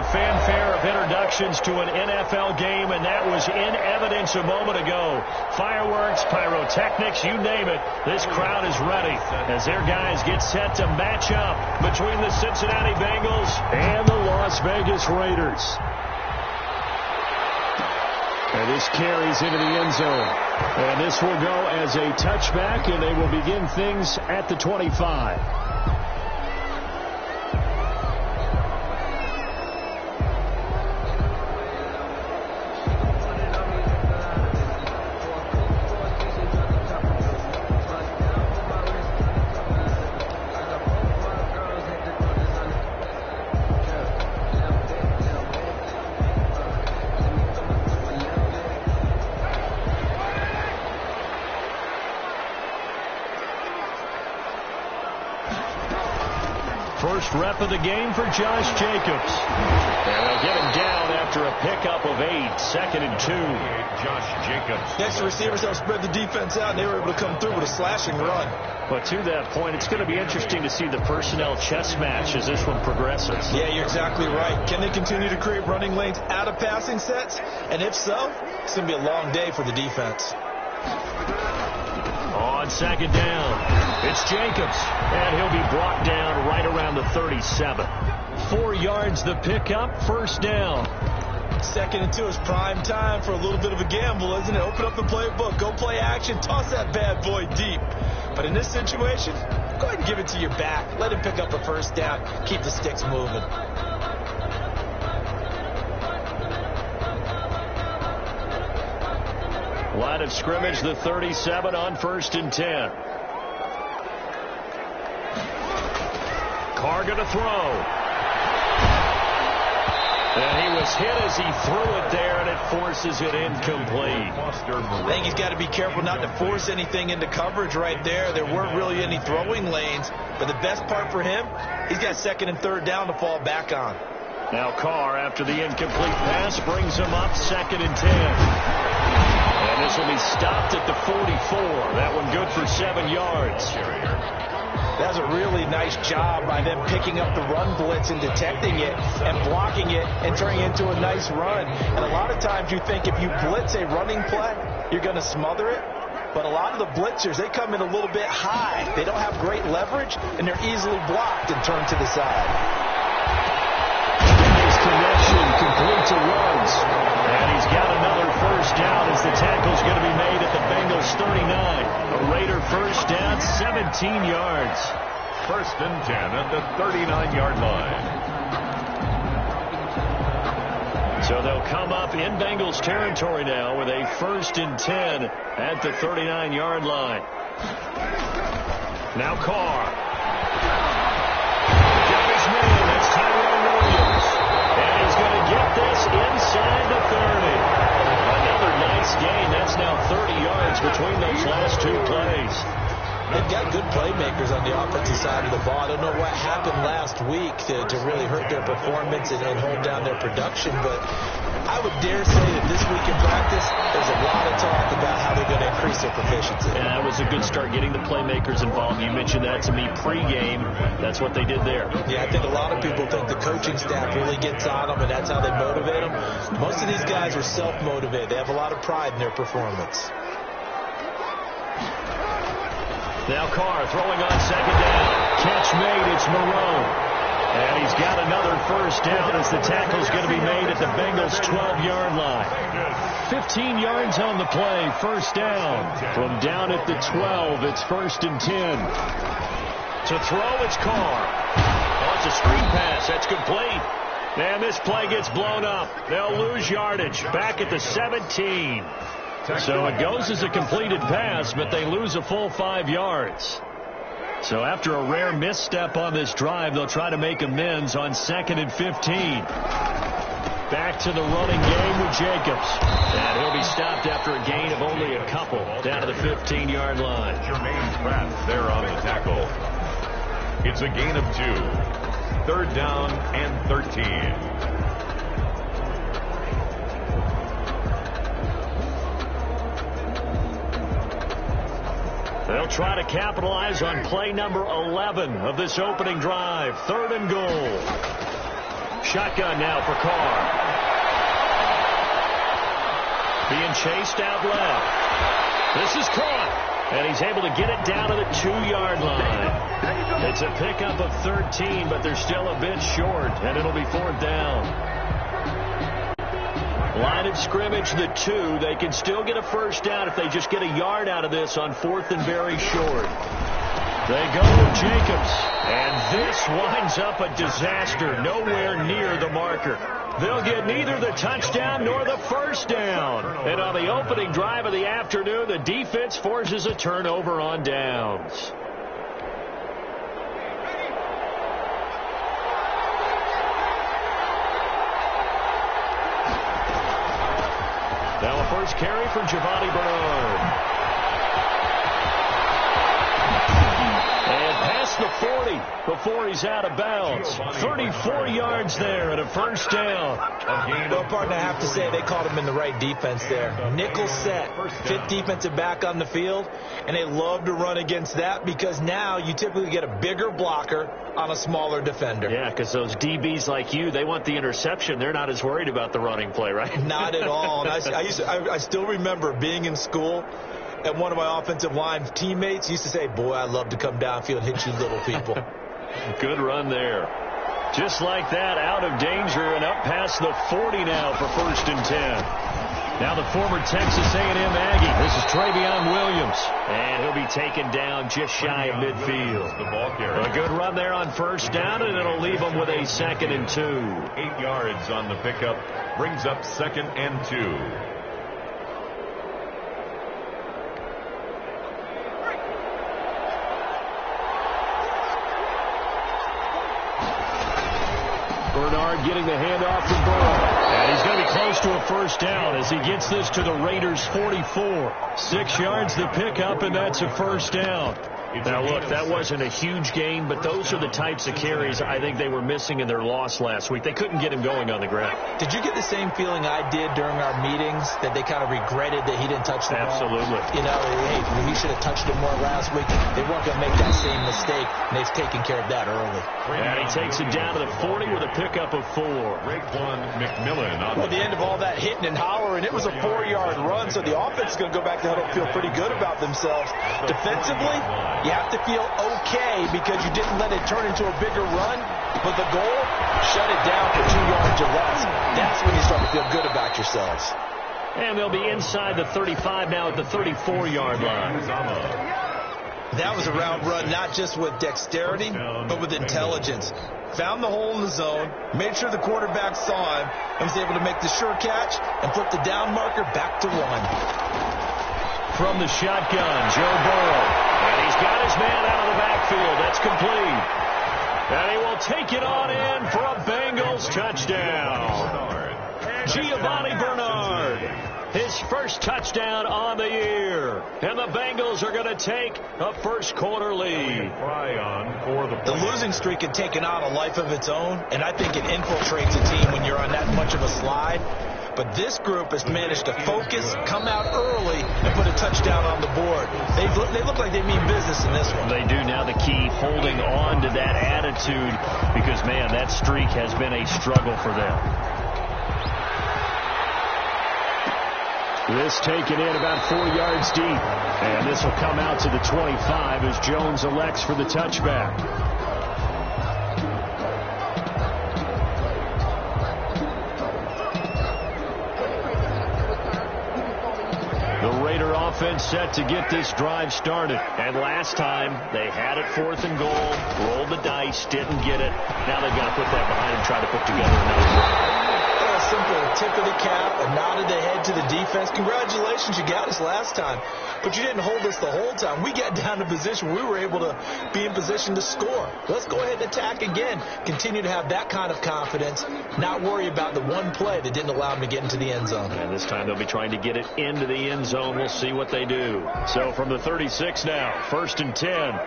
the fanfare of introductions to an NFL game, and that was in evidence a moment ago. Fireworks, pyrotechnics, you name it. This crowd is ready as their guys get set to match up between the Cincinnati Bengals and the Las Vegas Raiders. And this carries into the end zone. And this will go as a touchback, and they will begin things at the 25. First rep of the game for Josh Jacobs. And they'll get him down after a pickup of 8. 2nd and 2. Josh Jacobs. Next, the receivers have spread the defense out, and they were able to come through with a slashing run. But to that point, it's going to be interesting to see the personnel chess match as this one progresses. Yeah, you're exactly right. Can they continue to create running lanes out of passing sets? And if so, it's going to be a long day for the defense. On 2nd down, it's Jacobs, and he'll be brought down right around the 37. 4 yards the pickup, 1st down. 2nd and 2 is prime time for a little bit of a gamble, isn't it? Open up the playbook, go play action, toss that bad boy deep. But in this situation, go ahead and give it to your back. Let him pick up a 1st down, keep the sticks moving. Line of scrimmage, the 37 on 1st and 10. Carr going to throw. And he was hit as he threw it there, and it forces it incomplete. I think he's got to be careful not to force anything into coverage right there. There weren't really any throwing lanes, but the best part for him, he's got 2nd and 3rd down to fall back on. Now Carr, after the incomplete pass, brings him up 2nd and 10. And this will be stopped at the 44. That one good for 7 yards. That's a really nice job by them picking up the run blitz and detecting it and blocking it and turning it into a nice run. And a lot of times you think if you blitz a running play, you're going to smother it. But a lot of the blitzers, they come in a little bit high. They don't have great leverage, and they're easily blocked and turned to the side. Nice connection, complete to Ruggs. And he's got another 1st down as the tackle's going to be made at the Bengals 39. A Raider 1st down, 17 yards. 1st and 10 at the 39-yard line. So they'll come up in Bengals territory now with a 1st and 10 at the 39-yard line. Now Carr. Got his man. That's Tyrone Williams. And he's going to get this inside the 30. Another nice gain. That's now 30 yards between those last 2 plays. They've got good playmakers on the offensive side of the ball. I don't know what happened last week to really hurt their performance and hold down their production, but I would dare say that this week in practice, there's a lot of talk about how they're going to increase their proficiency. And that was a good start getting the playmakers involved. You mentioned that to me pregame. That's what they did there. Yeah, I think a lot of people think the coaching staff really gets on them, and that's how they motivate them. Most of these guys are self-motivated. They have a lot of pride in their performance. Now Carr throwing on 2nd down. Catch made. It's Marone. And he's got another 1st down as the tackle's going to be made at the Bengals 12-yard line. 15 yards on the play. 1st down. From down at the 12, it's 1st and 10. To throw, it's Carr. Oh, it's a screen pass. That's complete. And this play gets blown up. They'll lose yardage. Back at the 17. So it goes as a completed pass, but they lose a full 5 yards. So after a rare misstep on this drive, they'll try to make amends on 2nd and 15. Back to the running game with Jacobs. And he'll be stopped after a gain of only a couple down to the 15-yard line. Jermaine Pratt there on the tackle. It's a gain of 2. 3rd down and 13. They'll try to capitalize on play number 11 of this opening drive. 3rd and goal. shotgun now for Carr. Being chased out left. This is caught. And he's able to get it down to the 2-yard line. It's a pickup of 13, but they're still a bit short, and it'll be 4th down. Line of scrimmage, the 2. They can still get a first down if they just get a yard out of this on 4th and very short. They go with Jacobs, and this winds up a disaster, nowhere near the marker. They'll get neither the touchdown nor the first down. And on the opening drive of the afternoon, the defense forces a turnover on downs. Now a first carry for Giovanni Bernard. And past the 40 before he's out of bounds. 34 yards there and a first down. Well, partner, I have to say they caught him in the right defense there. Nickel set, 5th defensive back on the field, and they love to run against that because now you typically get a bigger blocker on a smaller defender. Yeah, because those DBs like you, they want the interception. They're not as worried about the running play, right? Not at all. And I still remember being in school, and one of my offensive line teammates used to say, boy, I'd love to come downfield and hit you little people. Good run there. Just like that, out of danger and up past the 40 now for 1st and 10. Now the former Texas A&M Aggie. This is Travion Williams. And he'll be taken down just shy of midfield. The ball carrier. A good run there on first down, and it'll leave them with a 2nd and 2. 8 yards on the pickup. Brings up 2nd and 2. Bernard getting the handoff from Burrow. And he's going to be close to a first down as he gets this to the Raiders' 44. 6 yards the pickup, and that's a first down. Now, look, that wasn't a huge gain, but those are the types of carries I think they were missing in their loss last week. They couldn't get him going on the ground. Did you get the same feeling I did during our meetings, that they kind of regretted that he didn't touch the ball? Absolutely. You know, hey, he should have touched it more last week. They weren't going to make that same mistake, and they've taken care of that early. And he takes it down to the 40 with a pickup of 4. Raekwon McMillan on the end of all that hitting and hollering, it was a 4-yard run, so the offense is going to go back to huddle and feel pretty good about themselves. Defensively, you have to feel okay because you didn't let it turn into a bigger run, but the goal, shut it down for 2 yards or less. That's when you start to feel good about yourselves. And they'll be inside the 35 now at the 34-yard line. That was a round run, not just with dexterity, but with intelligence. Found the hole in the zone, made sure the quarterback saw him, and was able to make the sure catch and flip the down marker back to 1. From the shotgun, Joe Burrow. And he's got his man out of the backfield. That's complete. And he will take it on in for a Bengals touchdown. Giovanni Bernard, his first touchdown on the year. And the Bengals are going to take a first quarter lead. The losing streak had taken on a life of its own, and I think it infiltrates a team when you're on that much of a slide. But this group has managed to focus, come out early, and put a touchdown on the board. They look like they mean business in this one. They do. Now the key, holding on to that attitude, because, man, that streak has been a struggle for them. This taken in about 4 yards deep. And this will come out to the 25 as Jones elects for the touchback. Offense set to get this drive started. And last time they had it 4th and goal, rolled the dice, didn't get it. Now they've got to put that behind and try to put together another drive. A simple tip of the cap, a nod of the head to the defense. Congratulations, you got us last time, but you didn't hold us the whole time. We got down to position where we were able to be in position to score. Let's go ahead and attack again. Continue to have that kind of confidence, not worry about the one play that didn't allow them to get into the end zone. And this time they'll be trying to get it into the end zone. We'll see what they do. So from the 36 now, 1st and 10.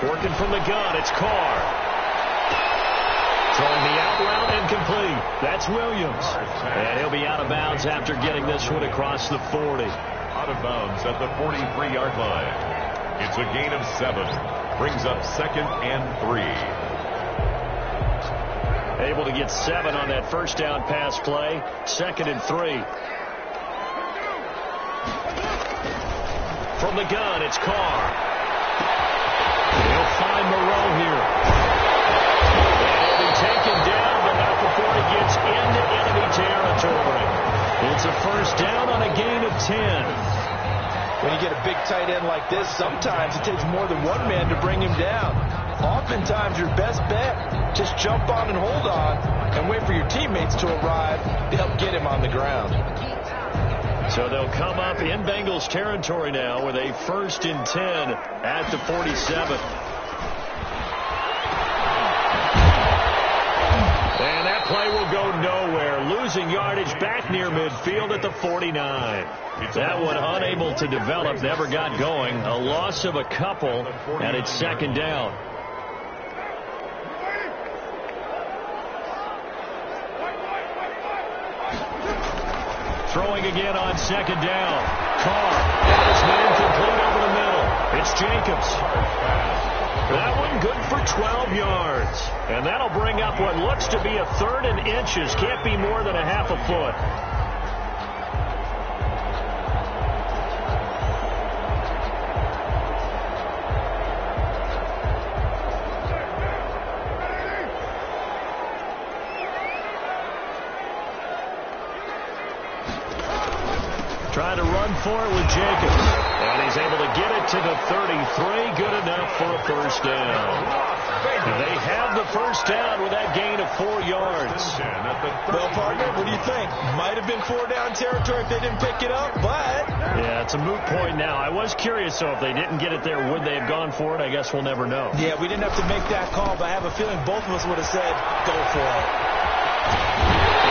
Working from the gun, it's Carr. Throwing the out route incomplete. That's Williams. And he'll be out of bounds after getting this one across the 40. Out of bounds at the 43-yard line. It's a gain of 7. Brings up 2nd and 3. Able to get 7 on that first down pass play. 2nd and 3. From the gun, it's Carr. He'll find Moreau here. And he'll be taken down, but not before he gets into enemy territory. It's a first down on a gain of 10. When you get a big tight end like this, sometimes it takes more than one man to bring him down. Oftentimes, your best bet, just jump on and hold on and wait for your teammates to arrive to help get him on the ground. So they'll come up in Bengals territory now with a 1st and 10 at the 47. And that play will go nowhere. Losing yardage back near midfield at the 49. That one unable to develop, never got going. A loss of a couple, and it's 2nd down. Throwing again on 2nd down. Carr got his man complete over the middle. It's Jacobs. That one good for 12 yards. And that'll bring up what looks to be a 3rd and inches. Can't be more than a half a foot. Trying to run for it with Jacobs. And he's able to get it to the 33. Good enough for a first down. They have the first down with that gain of 4 yards. Well, partner, what do you think? Might have been 4-down territory if they didn't pick it up, but... Yeah, it's a moot point now. I was curious, so if they didn't get it there, would they have gone for it? I guess we'll never know. Yeah, we didn't have to make that call, but I have a feeling both of us would have said, go for it.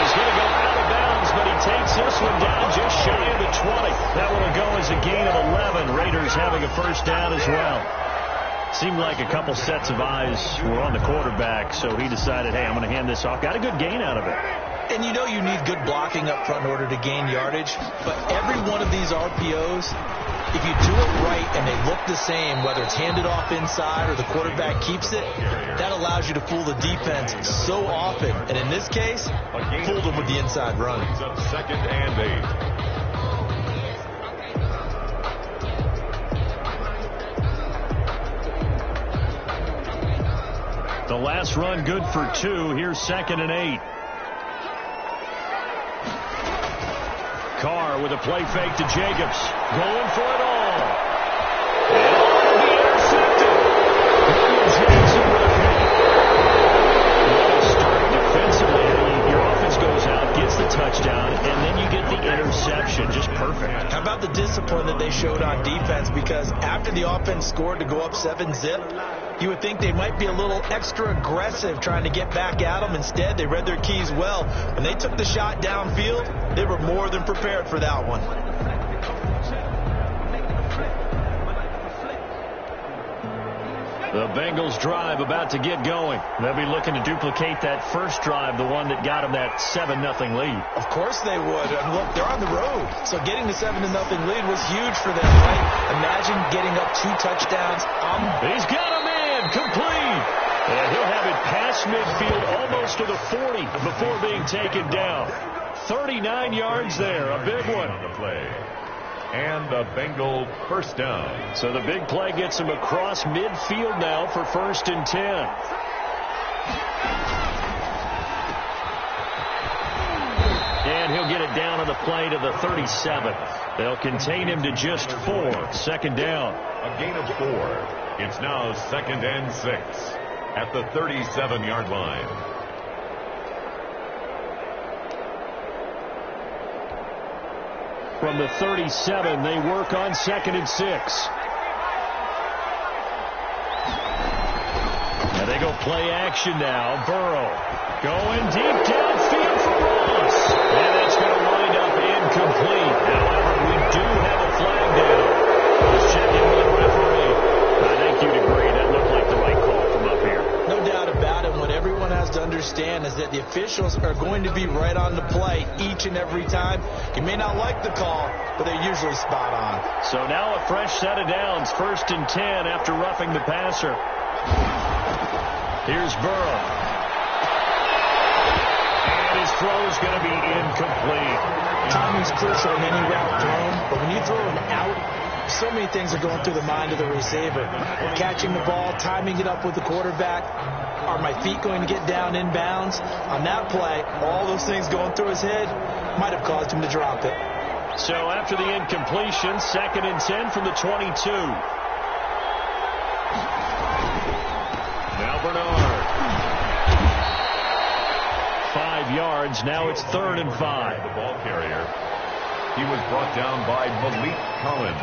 He's going to go out of bounds, but he takes this one down just shy of the 20. That one will go as a gain of 11. Raiders having a first down as well. Seemed like a couple sets of eyes were on the quarterback, so he decided, hey, I'm going to hand this off. Got a good gain out of it. And you know you need good blocking up front in order to gain yardage, but every one of these RPOs, if you do it right and they look the same, whether it's handed off inside or the quarterback keeps it, that allows you to fool the defense so often. And in this case, fooled them with the inside run. 2nd and 8. The last run good for 2. Here's 2nd and 8. Carr with a play fake to Jacobs. Going for it all. And it'll be intercepted. Jackson with a pick. What a start defensively. Your offense goes out, gets the touchdown, and then you get the interception. Just perfect. How about the discipline that they showed on defense? Because after the offense scored to go up 7-zip, you would think they might be a little extra aggressive trying to get back at them. Instead, they read their keys well. When they took the shot downfield, they were more than prepared for that one. The Bengals drive about to get going. They'll be looking to duplicate that first drive, the one that got them that 7-0 lead. Of course they would. And look, they're on the road. So getting the 7-0 lead was huge for them, right? Imagine getting up 2 touchdowns. He's got a man complete. And he'll have it past midfield almost to the 40 before being taken down. 39 yards there. A big one. On the play. And the Bengal first down. So the big play gets him across midfield now for 1st and 10. And he'll get it down on the play to the 37. They'll contain him to just 4. 2nd down. A gain of 4. It's now 2nd and 6 at the 37-yard line. From the 37, they work on 2nd and 6. And they go play action now. Burrow going deep downfield for Ross. And that's going to wind up incomplete. However, we do have a flag down. Let's check in with the referee. I think you'd agree that looked like the right call from up here. No doubt about it. What everyone has to understand is that the officials are going to be right on the play each and every time. You may not like the call, but they're usually spot on. So now a fresh set of downs. 1st and 10 after roughing the passer. Here's Burrow. emphasis on any route thrown, but when you throw an out, so many things are going through the mind of the receiver. Catching the ball, timing it up with the quarterback. Are my feet going to get down inbounds? On that play, all those things going through his head might have caused him to drop it. So after the incompletion, 2nd and 10 from the 22. Now Bernard. 5 yards. Now it's 3rd and 5. The ball carrier. He was brought down by Malik Collins.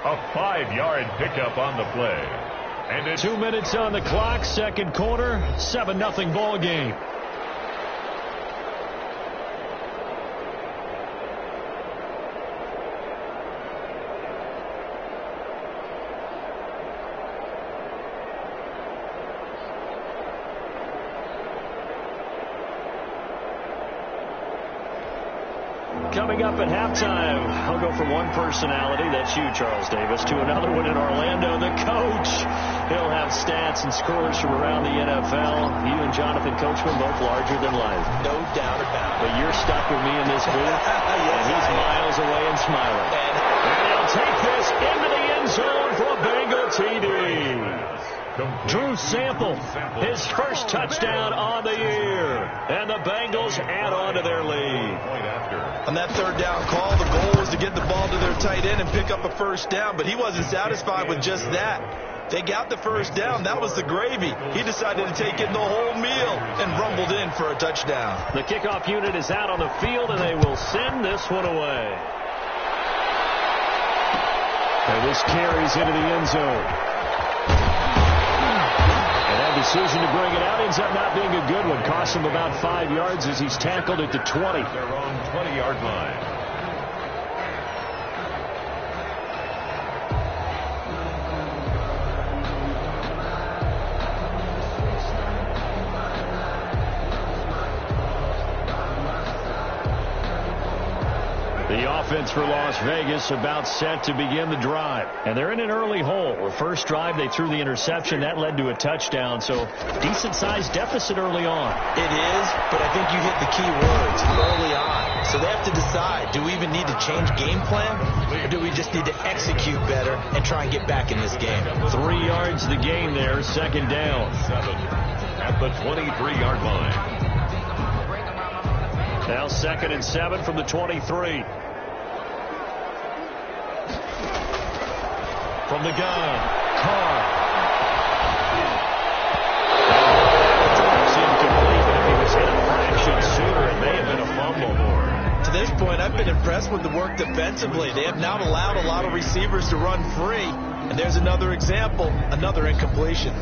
A 5-yard pickup on the play. And it's 2 minutes on the clock, 2nd quarter, 7-0 ball game. Coming up at halftime, I'll go from one personality, that's you, Charles Davis, to another one in Orlando, the coach. He'll have stats and scores from around the NFL. You and Jonathan Coachman, both larger than life. No doubt about it. But you're stuck with me in this booth, Yes, and he's miles away and smiling. And he'll take this into the end zone for a Bengal TD. Drew Sample, his first touchdown on the year. And the Bengals add on to their lead. On that 3rd down call, the goal was to get the ball to their tight end and pick up a 1st down, but he wasn't satisfied with just that. They got the 1st down. That was the gravy. He decided to take in the whole meal and rumbled in for a touchdown. The kickoff unit is out on the field, and they will send this one away. And this carries into the end zone. And that decision to bring it out ends up not being a good one. Costs him about 5 yards as he's tackled at the 20. Their own 20-yard line. The offense for Las Vegas about set to begin the drive. And they're in an early hole. The first drive, they threw the interception. That led to a touchdown. So decent-sized deficit early on. It is, but I think you hit the key words early on. So they have to decide, do we even need to change game plan? Or do we just need to execute better and try and get back in this game? 3 yards the gain there, 2nd down. 7 at the 23-yard line. Now 2nd and 7 from the 23. From the gun, Carr. Drops incomplete, but if he was hit a fraction sooner, it may have been a fumble. To this point, I've been impressed with the work defensively. They have not allowed a lot of receivers to run free. And there's another example, another incompletion.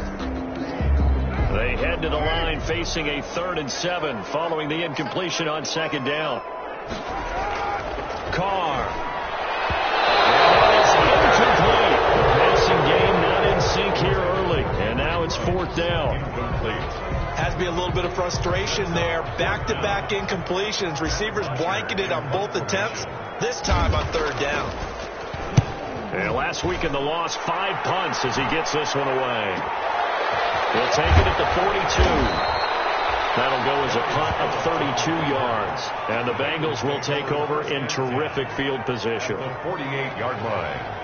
They head to the line facing a 3rd and 7 following the incompletion on 2nd down. Carr. Incomplete. The passing game not in sync here early. And now it's 4th down. Has to be a little bit of frustration there. Back-to-back incompletions. Receivers blanketed on both attempts. This time on 3rd down. And last week in the loss, 5 punts as he gets this one away. He'll take it at the 42. That'll go as a punt of 32 yards. And the Bengals will take over in terrific field position. The 48-yard line.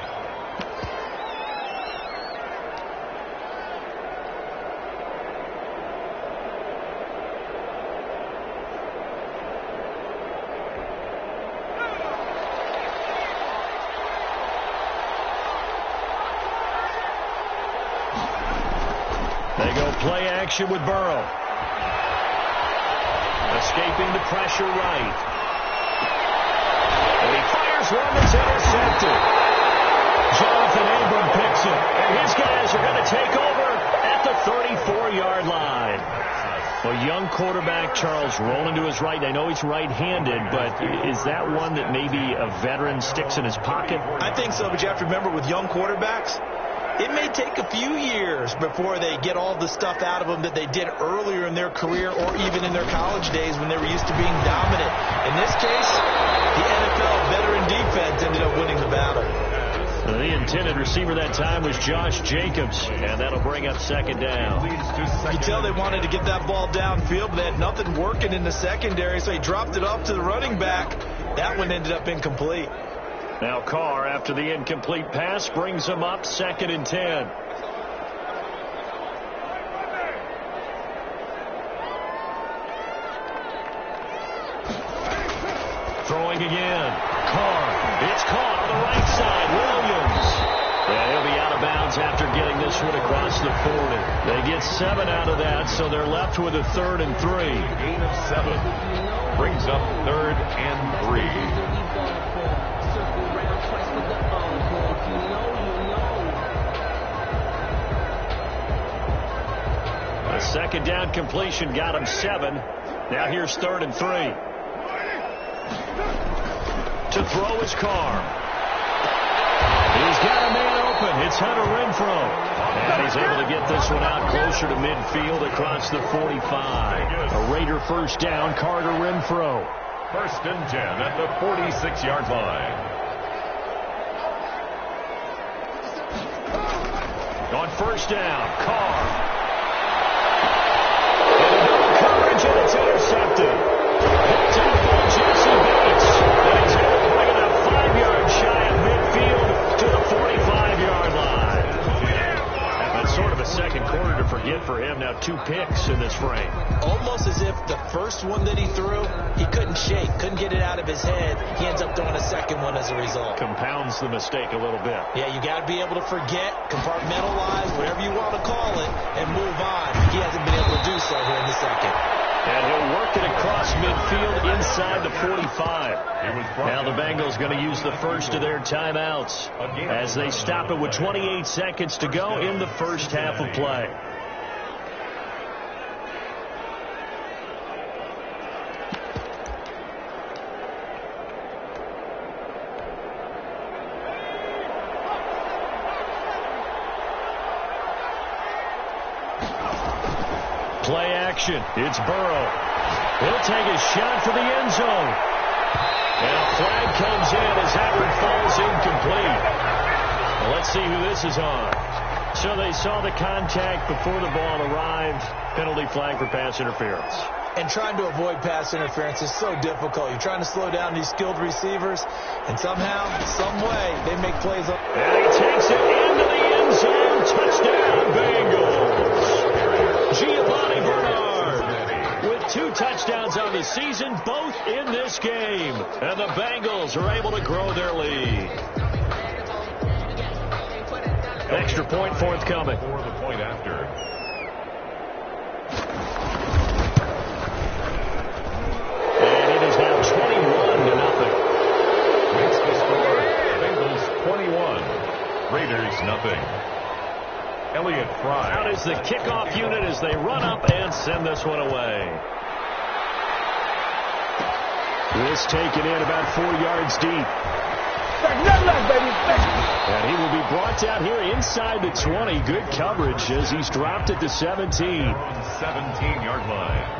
They go play action with Burrow. Escaping the pressure right. And he fires one that's intercepted. Jonathan Abram picks it. And his guys are going to take over at the 34-yard line. A young quarterback, Charles, rolling to his right. I know he's right-handed, but is that one that maybe a veteran sticks in his pocket? I think so, but you have to remember with young quarterbacks, it may take a few years before they get all the stuff out of them that they did earlier in their career or even in their college days when they were used to being dominant. In this case, the NFL veteran defense ended up winning the battle. The intended receiver that time was Josh Jacobs, and that'll bring up 2nd down. You tell they wanted to get that ball downfield, but they had nothing working in the secondary, so he dropped it off to the running back. That one ended up incomplete. Now Carr, after the incomplete pass, brings him up 2nd and 10. Throwing again. Carr. It's caught on the right side. Williams. And he'll be out of bounds after getting this one across the 40. They get 7 out of that, so they're left with a 3rd and 3. Gain of 7. Brings up 3rd and 3. A 2nd down completion got him 7. Now here's 3rd and 3. To throw his Carr. He's got a man open. It's Hunter Renfrow. And he's able to get this one out closer to midfield across the 45. A Raider 1st down, Carter Renfrow. 1st and 10 at the 46-yard line. On 1st down, Carr. And another coverage, and it's intercepted. Picked up by Jesse Bates. And he's able to bring it up 5 yards shy of midfield to the 45-yard line. That's sort of a second quarter to forget for him. Now 2 picks in this frame. Almost as if the first one that he threw, he couldn't shake, couldn't get it out of his head. He ends up throwing a second one as a result. Compounds the mistake a little bit. Yeah, you got to be able to forget, compartmentalize, whatever you want to call it, and move on. He hasn't been able to do so here in the second. And he'll work it across midfield inside the 45. Now the Bengals going to use the first of their timeouts as they stop it with 28 seconds to go in the first half of play. Play action. It's Burrow. He'll take a shot for the end zone. And a flag comes in as that one falls incomplete. Well, let's see who this is on. So they saw the contact before the ball arrived. Penalty flag for pass interference. And trying to avoid pass interference is so difficult. You're trying to slow down these skilled receivers, and somehow, some way, they make plays up. And he takes it into the end zone. Touchdown, Bengals. Giovanni Bernard with 2 touchdowns on the season, both in this game. And the Bengals are able to grow their lead. Extra point forthcoming. For the point after. And it is now 21-0. Makes the score Bengals 21, Raiders nothing. Elliott Fry. Out is the kickoff unit as they run up and send this one away. This taken in about 4 yards deep. And he will be brought down here inside the 20. Good coverage as he's dropped at the 17. 17-yard line.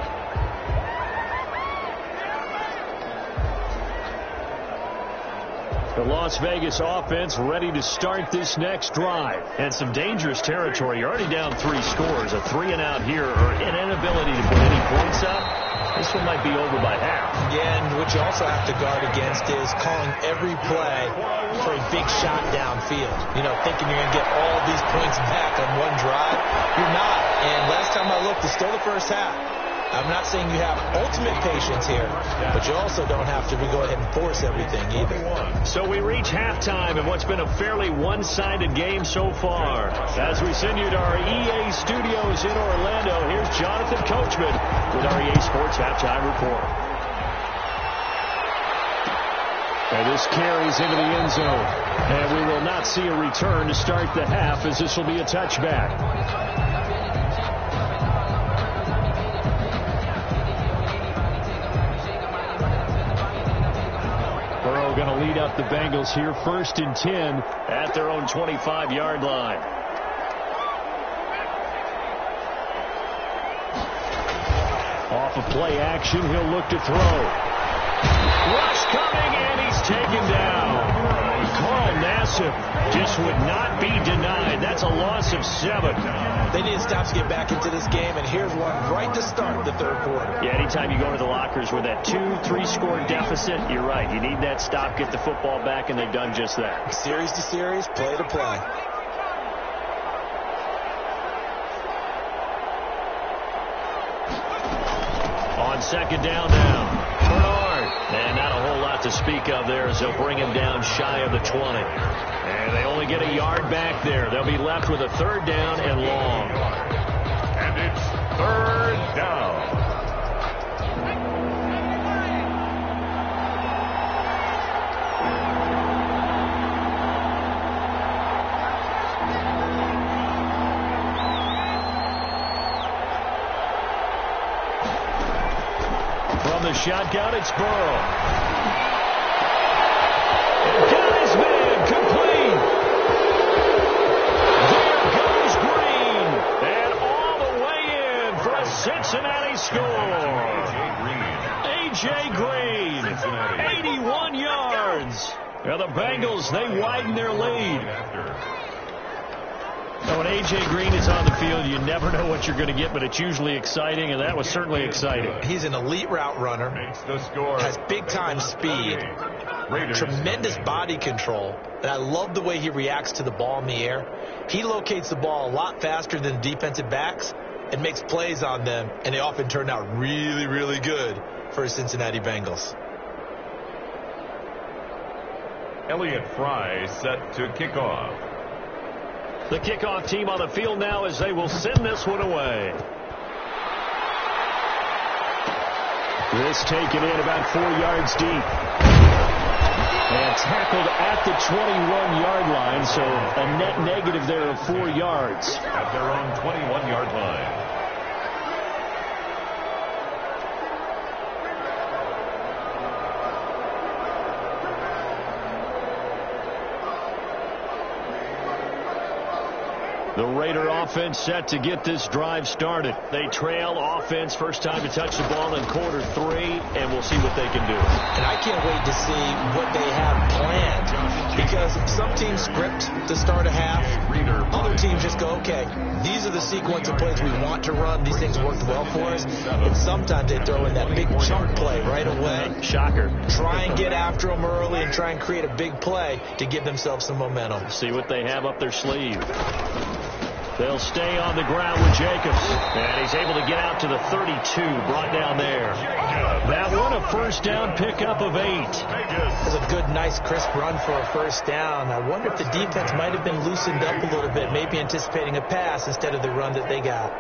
The Las Vegas offense ready to start this next drive. And some dangerous territory. You're already down 3 scores. A 3-and-out here or an inability to put any points up. This one might be over by half. Yeah, and what you also have to guard against is calling every play for a big shot downfield. You know, thinking you're going to get all these points back on one drive. You're not. And last time I looked, it's still the first half. I'm not saying you have ultimate patience here, but you also don't have to go ahead and force everything either. So we reach halftime in what's been a fairly one-sided game so far. As we send you to our EA studios in Orlando, here's Jonathan Coachman with our EA Sports Halftime Report. And this carries into the end zone. And we will not see a return to start the half as this will be a touchback. Burrow going to lead up the Bengals here, 1st and 10 at their own 25-yard line. Off of play action, he'll look to throw. Rush coming, and he's taken down. Carl Nassib just would not be denied. That's a loss of 7. They need to stop to get back into this game, and here's one right to start the third quarter. Yeah, anytime you go to the lockers with that 2-3 score deficit, you're right. You need that stop, get the football back, and they've done just that. Series to series, play to play. On second down now, Bernard. And not a whole lot to speak of there as they'll bring him down shy of the 20. And they only get a yard back there. They'll be left with a third down and long. And it's third down. From the shotgun, it's Burrow. Got his man, complete. There goes Green. And all the way in for a Cincinnati score. A.J. Green, 81 yards. Now the Bengals, they widen their lead. Now, when A.J. Green is on the field, you never know what you're going to get, but it's usually exciting, and that was certainly exciting. He's an elite route runner, has big-time speed, tremendous body control, and I love the way he reacts to the ball in the air. He locates the ball a lot faster than defensive backs and makes plays on them, and they often turn out really, really good for Cincinnati Bengals. Elliott Fry set to kick off. The kickoff team on the field now as they will send this one away. This taken in about 4 yards deep. And tackled at the 21-yard line, so a net negative there of 4 yards. At their own 21-yard line. The Raider offense set to get this drive started. They trail offense, first time to touch the ball in quarter 3, and we'll see what they can do. And I can't wait to see what they have planned, because some teams script to start a half. Other teams just go, okay, these are the sequence of plays we want to run. These things worked well for us. And sometimes they throw in that big chunk play right away. Shocker. Try and get after them early and try and create a big play to give themselves some momentum. See what they have up their sleeve. They'll stay on the ground with Jacobs. And he's able to get out to the 32, brought down there. That one, a first down pickup of 8. It was a good, nice, crisp run for a first down. I wonder if the defense might have been loosened up a little bit, maybe anticipating a pass instead of the run that they got.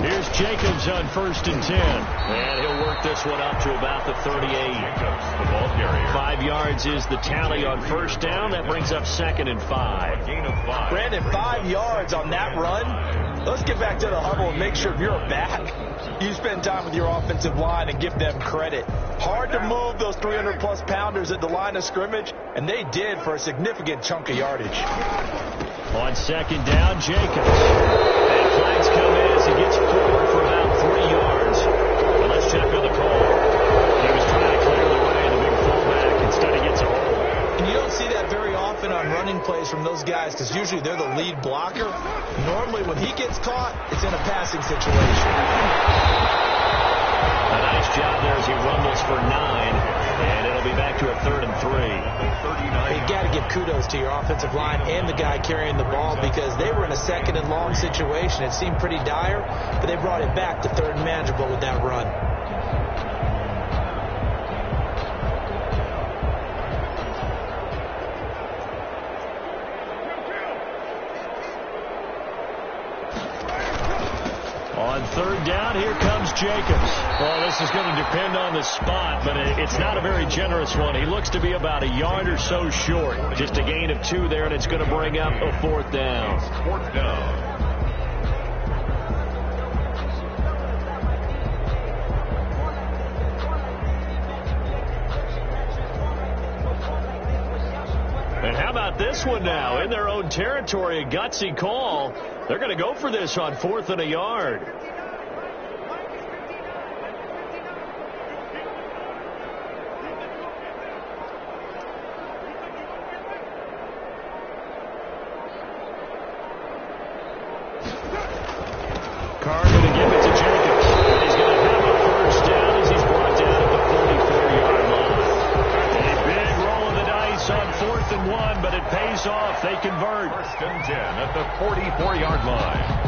Here's Jacobs on 1st and 10. And he'll work this one up to about the 38. Jacobs, the ball carrier. 5 yards is the tally on first down. That brings up 2nd and 5. Gain of 5. Brandon, 5 yards on that run. Let's get back to the huddle and make sure if you're a back, you spend time with your offensive line and give them credit. Hard to move those 300-plus pounders at the line of scrimmage, and they did for a significant chunk of yardage. On 2nd down, Jacobs. And flags come in as he gets forward for about 3 yards. But let's check on the call. He was trying to clear the way, the big fullback. Instead, he gets a hold. And you don't see that very often on running plays from those guys, because usually they're the lead blocker. Normally, when he gets caught, it's in a passing situation. A nice job there as he rumbles for 9. And it'll be back to a 3rd and 3. You got to give kudos to your offensive line and the guy carrying the ball, because they were in a 2nd and long situation. It seemed pretty dire, but they brought it back to 3rd and manageable with that run. On 3rd down, here comes Jacobs. Well, this is going to depend on the spot, but it's not a very generous one. He looks to be about a yard or so short. Just a gain of 2 there, and it's going to bring up a 4th down. 4th down. And how about this one now? In their own territory, a gutsy call. They're going to go for this on 4th and a yard. Carr going to give it to Jacobs. And he's going to have a first down as he's brought down at the 44-yard line. A big roll of the dice on 4th and 1, but it pays off. They convert. 1st and 10 at the 44-yard line.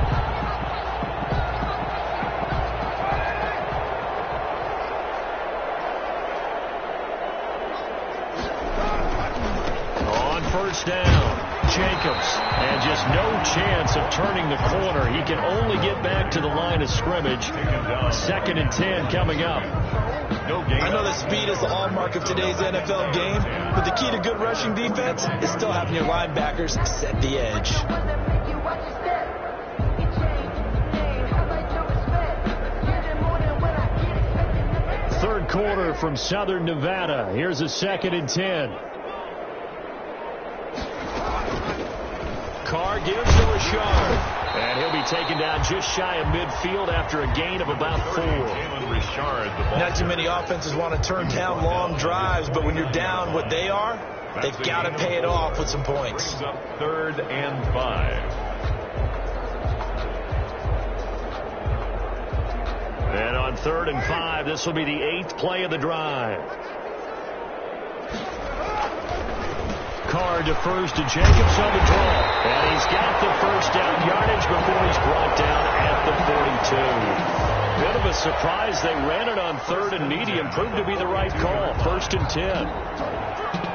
First down, Jacobs, and just no chance of turning the corner. He can only get back to the line of scrimmage. 2nd and 10 coming up. I know that speed is the hallmark of today's NFL game, but the key to good rushing defense is still having your linebackers set the edge. Third quarter from Southern Nevada. Here's a 2nd and 10. Carr gives to Richard, and he'll be taken down just shy of midfield after a gain of about 4. Not too many offenses want to turn down long drives, but when you're down what they are, they've got to pay it off with some points. 3rd and 5. And on 3rd and 5, this will be the 8th play of the drive. Carr defers to Jacobs on the draw. And he's got the first down yardage before he's brought down at the 42. Bit of a surprise. They ran it on 3rd and medium. Proved to be the right call. 1st and 10.